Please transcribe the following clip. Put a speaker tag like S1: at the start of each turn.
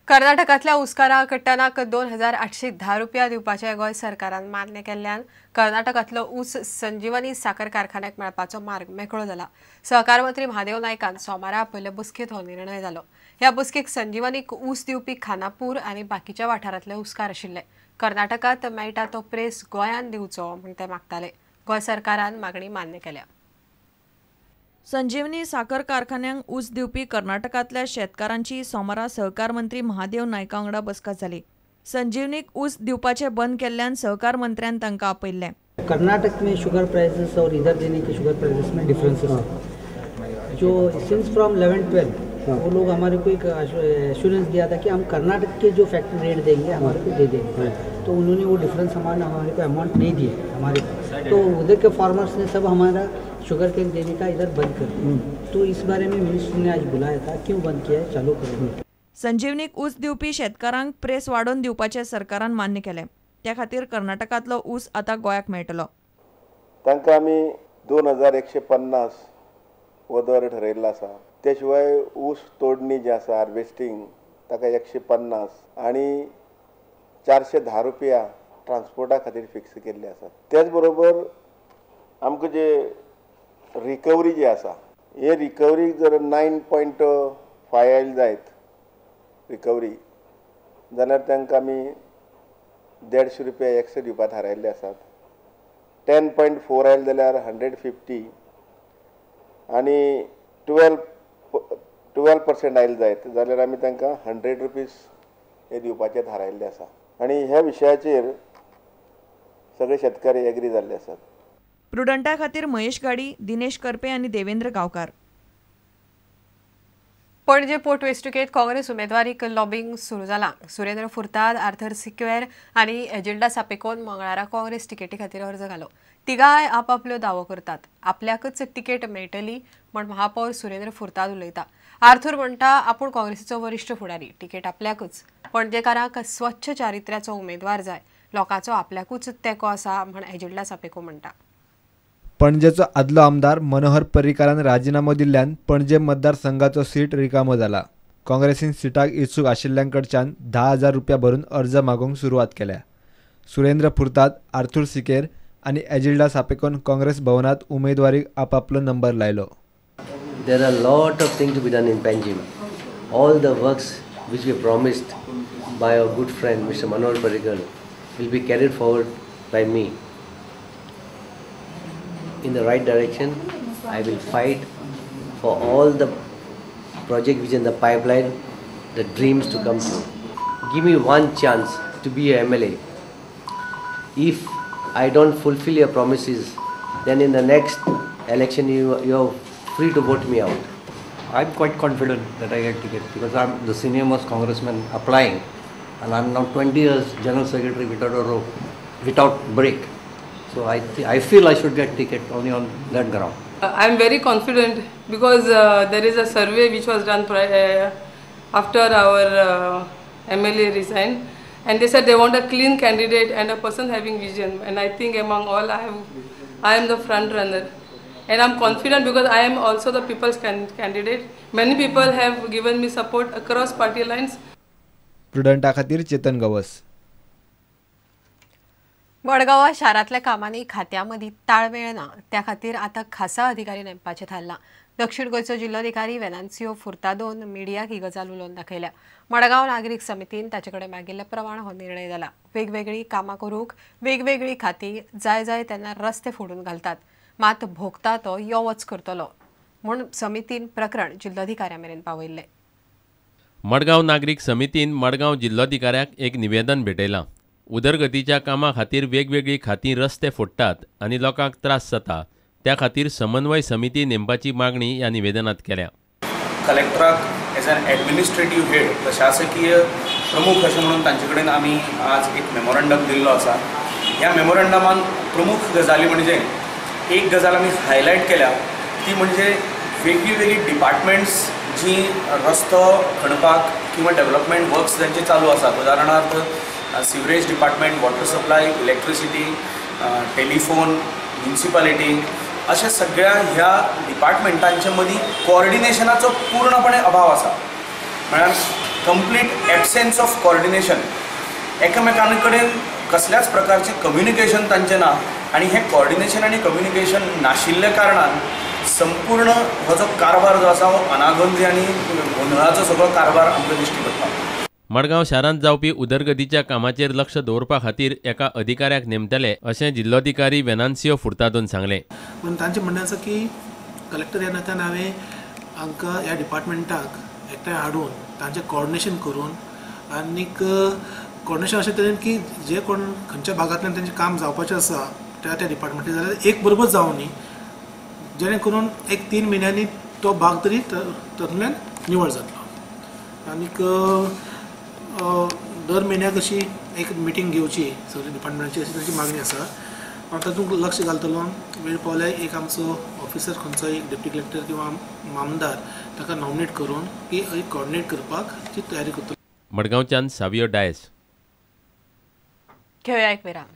S1: कर्नाटकातल्या उस्कारा कट्टनाक 2810 रुपया दिवपाचे गोय सरकारान मान्य केल्ल्यान कर्नाटकातलो ऊस संजीवनी साखर कारखान्याक मेळपाचो मार्ग मेकळो जाला। सहकार मंत्री महादेव नायकान सोमारा आपयल्ले बसकेंत हो निर्णय जालो। ह्या बसकेक संजीवनीक ऊस दिवपी खानापूर आनी बाकीच्या वाठारांतले उस्कार आशिल्ले। कर्नाटकात मेळटा तो प्रेस गोंयान दिवचो म्हूण ते मागताले। गोंय सरकारान मागणी मान्य केल्या।
S2: संजीवनी साखर कारखान्यांक ऊस दिवपी कर्नाटकातल्या शेतकारांची सोमारा सहकार मंत्री महादेव नायका वांगडा बसका जाली। संजीवनीक ऊस दिवपाचे बंद केल्ल्यान सहकार मंत्र्यान तांकां आपयल्ले।
S3: कर्नाटक में शुगर प्राइसेस और इधर देने के शुगर प्राइसेस में डिफरेंसेस है। जो सिंस फ्रॉम 11-12 वो लोग हमारे को एक एश्योरेंस दिया था कि हम कर्नाटक के जो फैक्ट्री रेट देंगे हमारे को दे देंगे, तो उन्होंने वो डिफरेंस हमारे को अमाउंट नहीं दिए हमारे को। तो उधर के फार्मर्स ने सब हमारा शुगर केन देने का इधर बंद कर दिया। तो इस बारे में मिनिस्टर ने आज बुलाया था, क्यों बंद किया है, चालू करेंगे।
S2: संजीवनीक ऊस दिवपी शेतकारांक प्रेस वाडोवन दिवपाचे सरकारान मान्य केले। त्या खातीर कर्नाटकातलो ऊस आता गोंयाक मेळटलो।
S4: तांकां आमी 2150 हो दर ठरयल्लो आसा। त्या शिवाय ऊस तोडणी जी आसा हार्वेस्टिंग ताका 150 आनी 410 रुपया ट्रान्सपोर्टा खातीर फिक्स केल्ले आसात। त्याच बरोबर आमकां जे रिकवरी जी आसा हे रिकवरी जर 9.5 आयल जायत रिकवरी जाल्यार तांकां आमी 150 रुपया एक्स्ट्रा दिवपाक थारायल्ले आसात। 10.4 आयल जाल्यार 150 आनी 12% आयल जायत जाल्यार आमी तांकां 100 रुपीज हे दिवपाचे थारायल्ले आसा। आनी ह्या विशयाचेर सगळे शेतकारी एग्री जाल्ले आसात।
S2: प्रुडंटा खातीर महेश गाडी, दिनेश करपे आनी देवेंद्र गांवकार।
S1: पणजे पोर्ट वेंचणुकेंत काँग्रेस उमेदवारीक लॉबिंग सुरू जालां। सुरेंद्र फुर्ताद, आर्थर सिक्वेर आनी एजिल्डा सापेकोन मंगळारा काँग्रेस तिकेटी खातीर अर्ज घालो। तिगाय आपापल्यो दावो करतात। आपल्याकच तिकेट मेळटली म्हण महापौर सुरेंद्र फुर्ताद उलयता। आर्थर म्हणटा आपूण काँग्रेसीचो वरिश्ठ फुडारी, तिकेट आपल्याकूच। पणजेकारांक स्वच्छ चारित्र्याचो उमेदवार जाय, लोकांचो आपल्याकूच तेंको आसा म्हण एजिल्डा सापेको म्हणटा।
S5: पणजेचो आदलो आमदार मनोहर पर्रीकारान राजीनामो दिल्ल्यान पणजे मतदारसंघाचो सीट रिकामो जाला। काँग्रेसीन सीटाक इत्सूक आशिल्ल्यांकडच्यान 10,000 रुपया भरून अर्ज मागोवंक सुरवात केल्या। सुरेंद्र फुर्ताद, आर्थर सिकेर आनी एजिल्डा सापेकोन काँग्रेस भवनात उमेदवारीक आपापलो नंबर लायलो।
S6: There are a lot of things to be done in Panjim. All the works which we promised by our good friend Mr. Manohar Parrikar will be carried forward by me in the right direction. I will fight for all the projects which are in the pipeline, the dreams to come true. Give me one chance to be a MLA. If I don't fulfill your promises, then in the next election you are free to vote me out.
S7: I'm quite confident that I get ticket because I'm the senior most congressman applying, and I'm now 20 years general secretary without a row, without break. So I feel I should get ticket only on that ground.
S8: I'm very confident because there is a survey which was done after our MLA resigned, and they said they want a clean candidate and a person having vision. And I think among all I am the front runner. And I'm confident because I am also the people's candidate. Many people have given me support across party lines.
S5: प्रुडंटा खातीर चेतन गवस।
S1: मडगांवा शारांतल्या कामांनी खात्यामदीं ताळमेळ ना, त्या खातीर आतां खासा अधिकारी नेमपाचें थारलां। दक्षिण गोंयचो जिल्लोधिकारी वेनान्सियो फुर्तादोन मिडियाक ही गजाल उलोवन दाखयल्या। मडगांव नागरीक समितीन ताचे कडेन मागिल्ल्या प्रमाण हो निर्णय जाला। वेगवेगळी कामां करूंक वेगवेगळी खातीं जाय तेन्ना रस्ते फोडून घालतात, मात भोगता तो यो वच करतलो म्हूण समितीन प्रकरण जिल्लोधिकाऱ्या मेरेन पावयल्लें।
S9: मडगांव नागरीक समितीन मडगांव जिल्लोधिकाऱ्याक एक निवेदन भेटयलां। उदरगतीच्या कामां खातीर वेगवेगळी खातीं रस्ते फोडटात आनी लोकांक त्रास जाता, त्या खातीर समन्वय समिती नेमपाची मागणी ह्या निवेदनात केल्या।
S10: कलेक्टराक एज एन एडमिनिस्ट्रेटीव हेड प्रशासकीय प्रमुख अशें म्हणून तांचे कडेन आमी आज एक मेमोरंडम दिल्लो आसा। ह्या मेमोरंडमान प्रमुख गजाली म्हणजे एक गजाल आमी हायलायट केल्या ती म्हणजे वेगळी डिपार्टमेंट्स जी रस्तो खणपाक किंवा डेव्हलपमेंट वर्क्स जांचे चालू आसात, उदाहरणार्थ sewerage department, water supply, electricity, telephone, municipality, अशा सगळ्या ह्या डिपार्टमेंटांच्या मदीं कोऑर्डिनेशनाचो पूर्णपणे अभाव आसा। म्हळ्यार कंप्लीट एबसेन्स ऑफ कोऑर्डिनेशन, एकामेकां कडेन कसल्याच प्रकारचे कम्युनिकेशन तांचें ना आणि हे कोऑर्डिनेशन आणि कम्युनिकेशन नाशिल्ल्या कारणान संपूर्ण हो जो कारभार जो आसा हो अनागोंदी आणि गोंधळाचो सगळो कारभार आमकां दिश्टी पडटा.
S9: मडगांव शारांत जावपी उदरगतीच्या कामाचेर लक्ष दवरपा खातीर एका अधिकाऱ्याक नेमतले अशें जिल्लोधिकारी वेनान्सियो फुर्तादोन सांगलें.
S11: पण तांचें म्हणणें आसा की कलेक्टर ह्या नात्यान हांवें हांकां ह्या डिपार्टमेंटाक एकठांय हाडून तांचें कोऑर्डिनेशन करून आनीक कोऑर्डिनेशन अशें तरेन की जे कोण खंयच्या भागांतल्यान तांचें काम जावपाचें आसा त्या डिपार्टमेंटान जाल्यार एक बरोबर जावं न्ही, जेणे करून एक 3 म्हयन्यांनी तो भाग तरी तातूंतल्यान निवळ जातलो. आनीक दर म्हयन्याक अशी एक मिटींग घेवची सगळ्या डिपार्टमेंटाची अशी तांची मागणी आसा. हांव तातूंत लक्ष घालतलो. वेळ पावल्यार एक आमचो ऑफिसर खंयचो एक डेप्युटी कलेक्टर किंवा मामदार ताका नॉमिनेट करून की एक कोऑर्डिनेट करपाक ची तयारी करतलो.
S9: मडगांवच्यान सावियो डायस.
S1: घेऊया एक विराम.